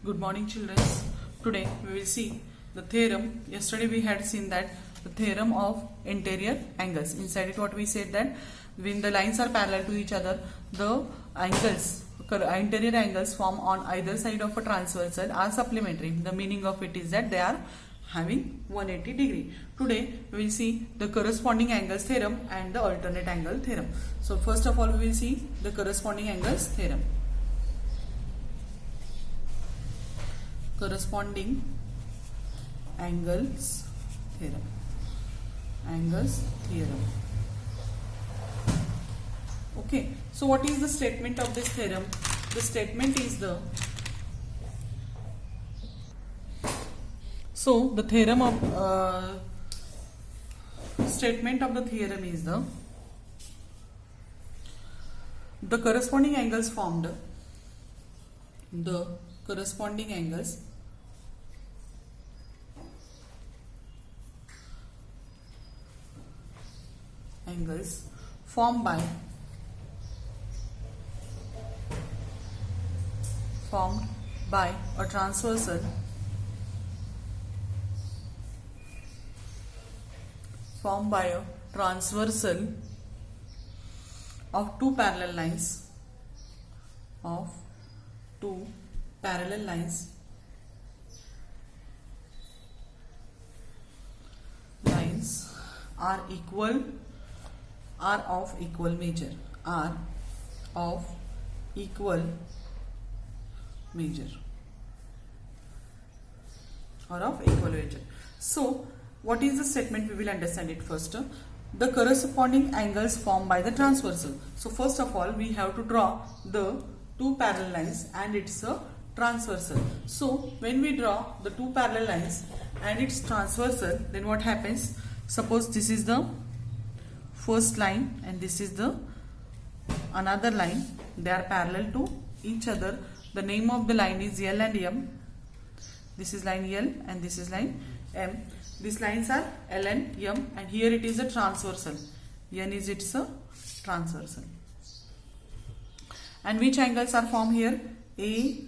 Good morning, children. Today we will see the theorem. Yesterday we had seen that the theorem of interior angles. Inside it, what we said that when the lines are parallel to each other, the angles, interior angles formed on either side of a transversal are supplementary. The meaning of it is that they are having 180 degree. Today we will see the corresponding angles theorem and the alternate angle theorem. So first of all we will see the corresponding angles theorem. Corresponding angles theorem. Angles theorem. Okay, so what is the statement of this theorem? The statement is the theorem of statement of the theorem is the corresponding angles formed, the corresponding angles formed by a transversal of two parallel lines are of equal measure. So what is the statement? We will understand it first. The corresponding angles formed by the transversal. So first of all we have to draw the two parallel lines and it's a transversal. So when we draw the two parallel lines and it's transversal, then what happens? Suppose this is the first line and this is the another line. They are parallel to each other. The name of the line is L and M. This is line L and this is line M. These lines are L and M, and here it is a transversal. N is its a transversal. And which angles are formed here? A,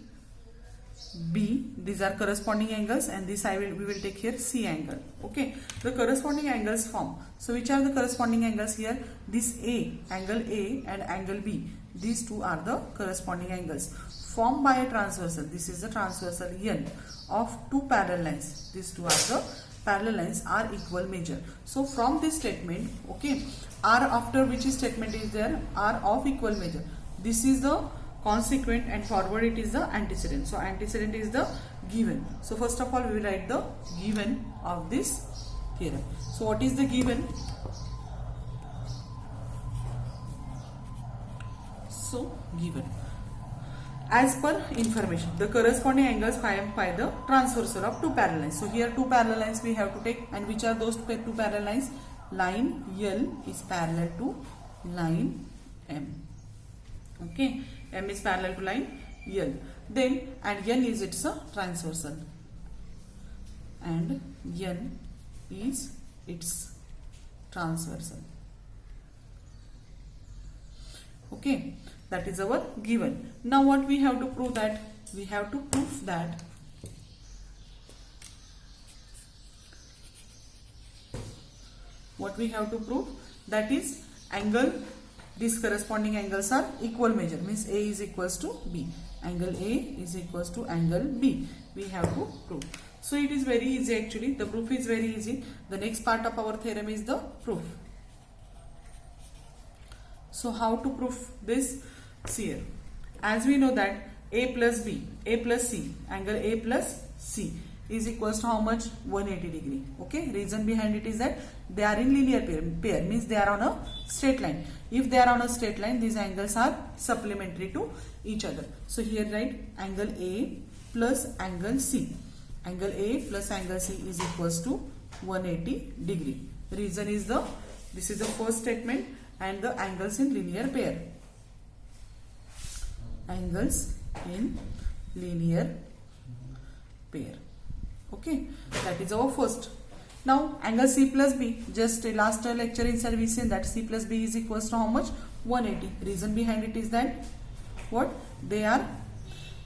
B. These are corresponding angles, and this we will take here C angle. Okay, the corresponding angles form. So which are the corresponding angles here? This A, angle A and angle B. These two are the corresponding angles formed by a transversal. This is the transversal N of two parallel lines. These two are the parallel lines are equal measure. So from this statement, okay, R after which statement is there? R of equal measure. This is the consequent and forward it is the antecedent. So antecedent is the given. So first of all we will write the given of this theorem. So what is the given? So given as per information, the corresponding angles formed by the transversal of two parallel lines. So here two parallel lines we have to take, and which are those two parallel lines? Line L is parallel to line M. Okay, M is parallel to line L. Then and N is its a transversal, and N is its transversal. Okay, that is our given. Now what we have to prove? That we have to prove that that is angle, these corresponding angles are equal measure, means A is equals to B. Angle A is equals to angle B. We have to prove. So it is very easy actually. The proof is very easy. The next part of our theorem is the proof. So how to prove this? See here. As we know that A plus B, A plus C, angle A plus C is equals to how much? 180 degree. Okay. Reason behind it is that they are in linear pair, means they are on a straight line. If they are on a straight line, these angles are supplementary to each other. So here write angle A plus angle C. Angle A plus angle C is equals to 180 degree. Reason is this is the first statement, and the angles in linear pair. Angles in linear pair. Okay, that is our first. Now angle C plus B, just last lecture inside we said that C plus B is equals to how much? 180. Reason behind it is that what? They are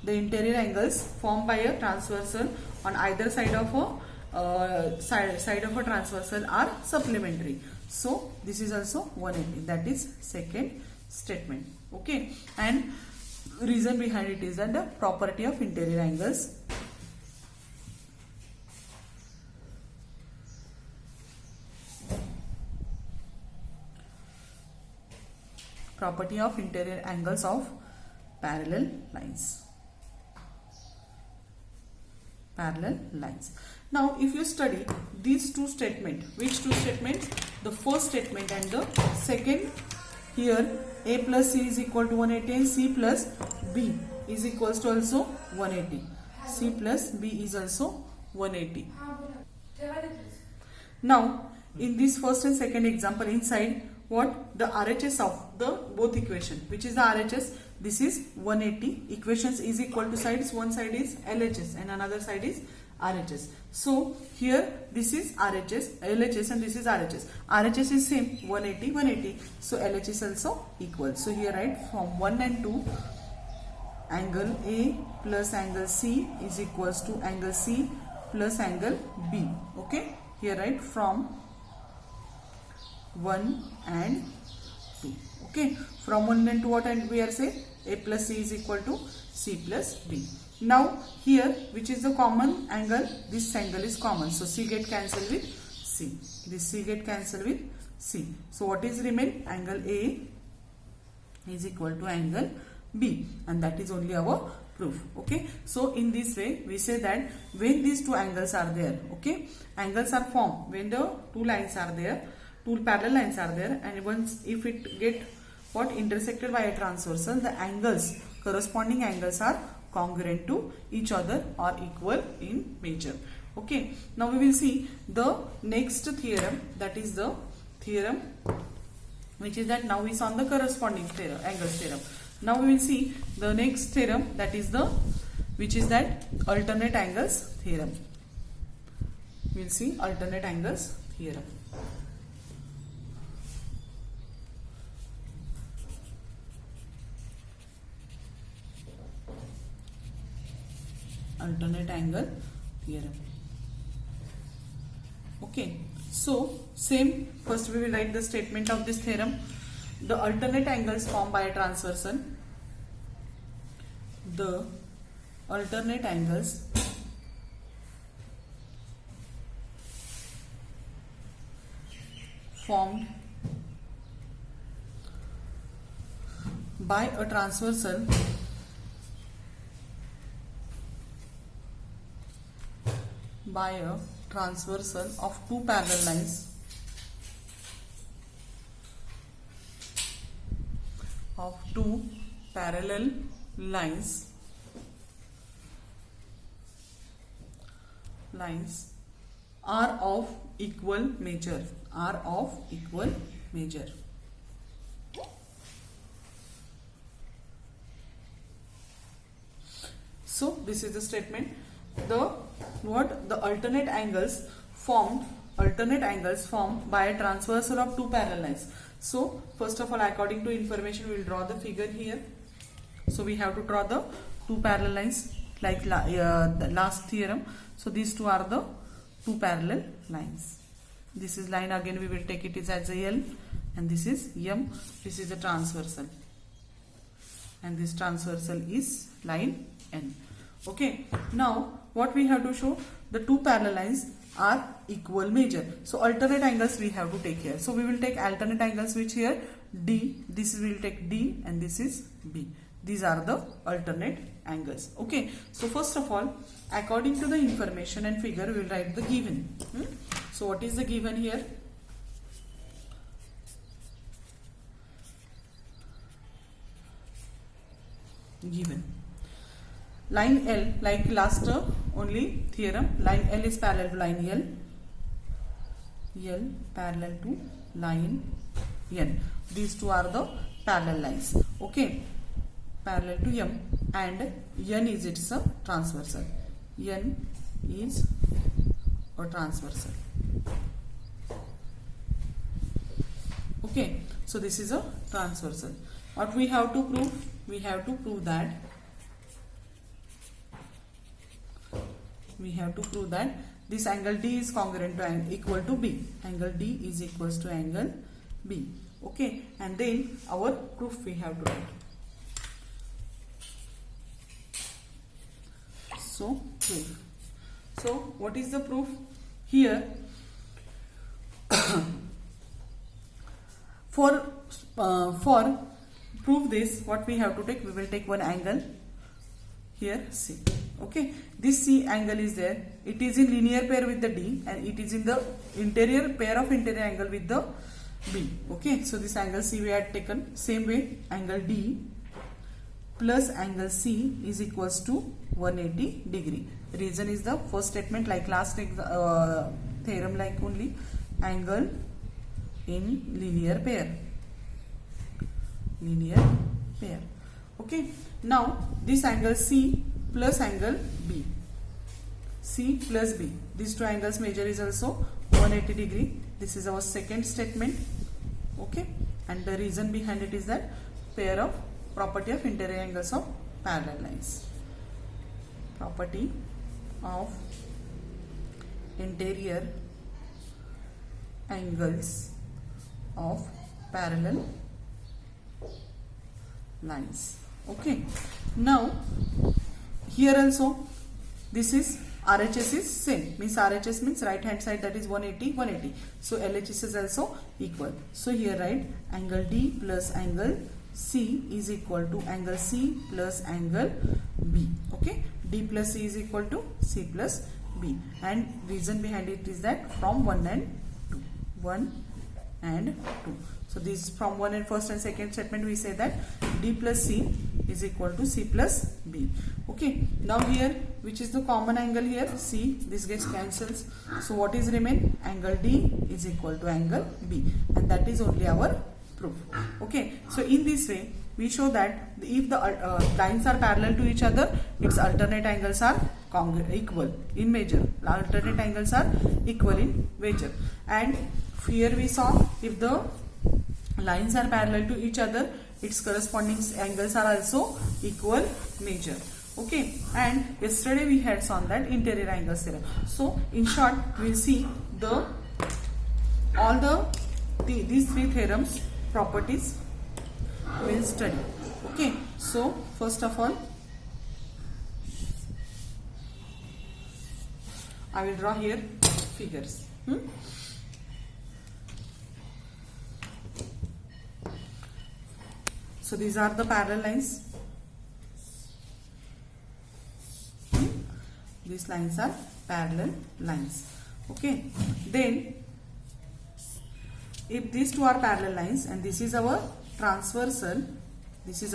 the interior angles formed by a transversal on either side of a side of a transversal are supplementary. So this is also 180. That is second statement. Okay, and reason behind it is that the property of interior angles. Property of interior angles of parallel lines. Parallel lines. Now, if you study these two statements, which two statements? The first statement and the second. Here, A plus C is equal to 180 and C plus B is equals to also 180. C plus B is also 180. Now, in this first and second example, inside what? The RHS of the both equation. Which is the RHS? This is 180. Equations is equal to sides. One side is LHS and another side is RHS. So here this is RHS, LHS and this is RHS. RHS is same 180, 180. So LHS also equal. So here write from 1 and 2 angle A plus angle C is equals to angle C plus angle B. Okay. Here write from 1 and 2. Okay. From 1 and 2 what and we are say A plus C is equal to C plus B. Now here which is the common angle? This angle is common. So C get cancelled with C. This C get cancelled with C. So what is remain? Angle A is equal to angle B, and that is only our proof. Okay. So in this way we say that when these two angles are there, okay, angles are formed when the two lines are there, two parallel lines are there, and once if it get what intersected by a transversal, the angles, corresponding angles are congruent to each other or equal in measure. Okay. Now we will see the next theorem, that is the theorem which is that now we saw the corresponding theorem, angles theorem. Now we will see the next theorem, that is the which is that alternate angles theorem. We will see alternate angles theorem. Alternate angle theorem. Okay, so same, first we will write the statement of this theorem. The alternate angles formed by a transversal, the alternate angles formed by a transversal of two parallel lines are of equal measure, So this is the statement. The alternate angles formed by a transversal of two parallel lines. So first of all, according to information, we will draw the figure here. So we have to draw the two parallel lines like the last theorem. So these two are the two parallel lines. This is line, again we will take it as a L, and this is M. This is the transversal, and this transversal is line N. Okay. Now what we have to show? The two parallel lines are equal measure. So alternate angles we have to take here. So we will take alternate angles which here D. This we will take D, and this is B. These are the alternate angles. Okay. So first of all, according to the information and figure, we will write the given. So what is the given here? Given. Line L, like last only theorem, line L is parallel to line L. L parallel to line N. These two are the parallel lines. Okay. Parallel to M, and N is its a transversal. N is a transversal. Okay. So this is a transversal. What we have to prove? We have to prove that we have to prove that this angle D is congruent to equal to B. Angle D is equals to angle B. Okay, and then our proof we have to write. So proof. So what is the proof? Here for prove this, what we have to take? We will take one angle here, C. Okay, this C angle is there. It is in linear pair with the D, and it is in the interior pair of interior angle with the B. Okay, so this angle C we had taken. Same way, angle D plus angle C is equals to 180 degree. Reason is the first statement, like last theorem, like only angle in linear pair. Linear pair. Okay, now this angle C plus angle B. C plus B. These two angles measure is also 180 degree. This is our second statement. Okay, and the reason behind it is that pair of property of interior angles of parallel lines. Property of interior angles of parallel lines. Okay, now here also this is RHS is same, means RHS means right hand side, that is 180 180. So LHS is also equal. So here write angle D plus angle C is equal to angle C plus angle B. Okay, D plus C is equal to C plus B, and reason behind it is that from 1 and 2. 1 and 2. So this from 1 and first and second statement we say that D plus C is equal to C plus B. Okay, now here which is the common angle here? C. This gets cancels. So what is remain? Angle D is equal to angle B, and that is only our proof. Okay, so in this way we show that if the lines are parallel to each other, its alternate angles are equal in measure. Alternate angles are equal in measure. And here we saw if the lines are parallel to each other, its corresponding angles are also equal measure. Okay, and yesterday we had seen that interior angles theorem. So in short, we will see these three theorems properties we will study. Okay, so first of all I will draw here figures. So these are the parallel lines. These lines are parallel lines. Okay, then if these two are parallel lines and this is our transversal, this is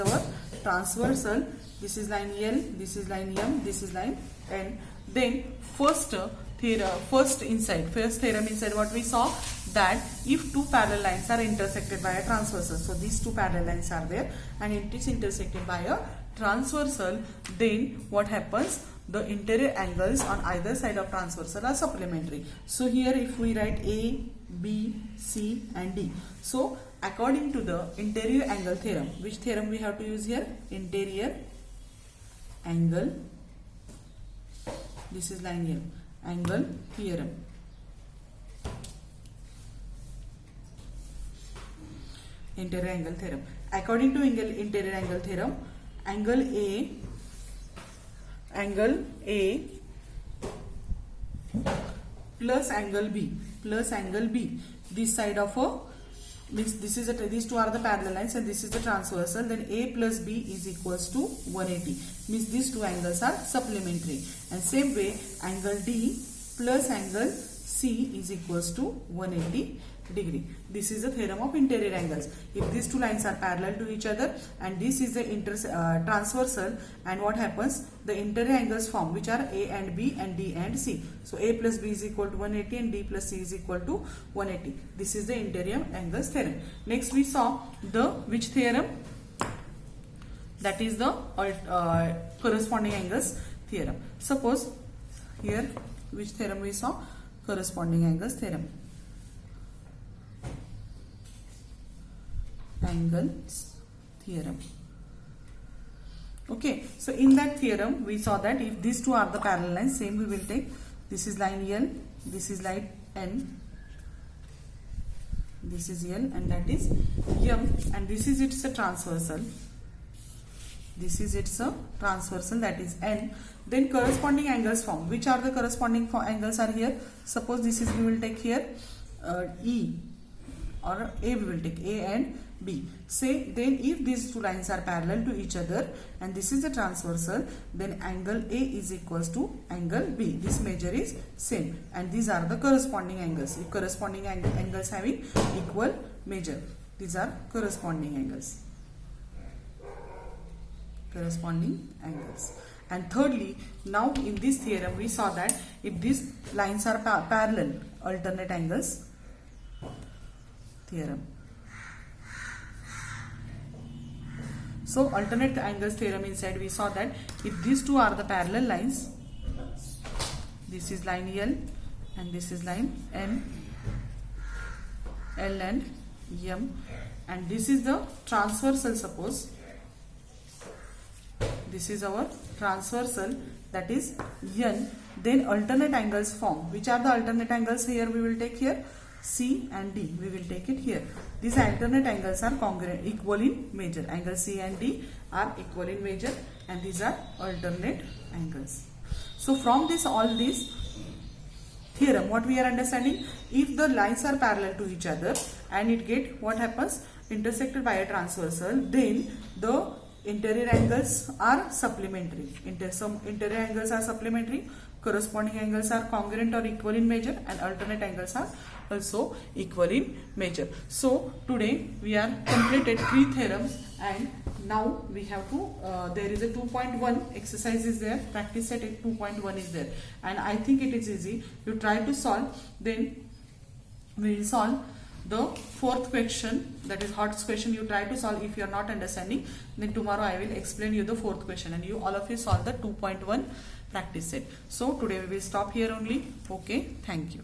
line L, this is line M, this is line N, then first theorem inside what we saw, that if two parallel lines are intersected by a transversal, so these two parallel lines are there and it is intersected by a transversal, then what happens? The interior angles on either side of transversal are supplementary. So here if we write A, B, C and D, so according to the interior angle theorem, which theorem we have to use here? Interior angle, this is line L, angle theorem. Interior angle theorem. According to interior angle theorem, angle A plus angle B, this side of a, these two are the parallel lines and this is the transversal, then A plus B is equals to 180, means these two angles are supplementary. And same way angle D plus angle C is equals to 180 degree. This is the theorem of interior angles. If these two lines are parallel to each other and this is the transversal, and what happens? The interior angles form, which are A and B and D and C. So A plus B is equal to 180 and D plus C is equal to 180. This is the interior angles theorem. Next we saw the which theorem? That is the corresponding angles theorem. Suppose here which theorem we saw? Corresponding angles theorem. Angles theorem. Okay, so in that theorem we saw that if these two are the parallel lines, same we will take, this is line L, this is line N, this is L and that is M, and this is its a transversal. This is its a transversal, that is N. Then corresponding angles form. Which are the corresponding angles are here? Suppose this is, we will take here E or A, we will take A and B. Say then if these two lines are parallel to each other and this is the transversal, then angle A is equals to angle B. This measure is same and these are the corresponding angles. If corresponding angles having equal measure, these are corresponding angles. Corresponding angles. And thirdly, now in this theorem we saw that if these lines are parallel, alternate angles theorem. So alternate angles theorem inside we saw that if these two are the parallel lines, this is line L and this is line N, L and M, and this is the transversal, suppose this is our transversal, that is N, then alternate angles form. Which are the alternate angles here we will take here? C and D, we will take it here. These alternate angles are congruent, equal in measure. Angle C and D are equal in measure and these are alternate angles. So from this, all this theorem, what we are understanding, if the lines are parallel to each other and it get, what happens, intersected by a transversal, then the interior angles are supplementary. Some interior angles are supplementary, corresponding angles are congruent or equal in measure, and alternate angles are also equal in measure. So today we are completed 3 theorems and now we have to, there is a 2.1 exercise is there, practice set 2.1 is there, and I think it is easy. You try to solve, then we will solve the 4th question, that is hot question. You try to solve. If you are not understanding, then tomorrow I will explain you the 4th question and you all of you solve the 2.1 practice set. So today we will stop here only. Okay, thank you.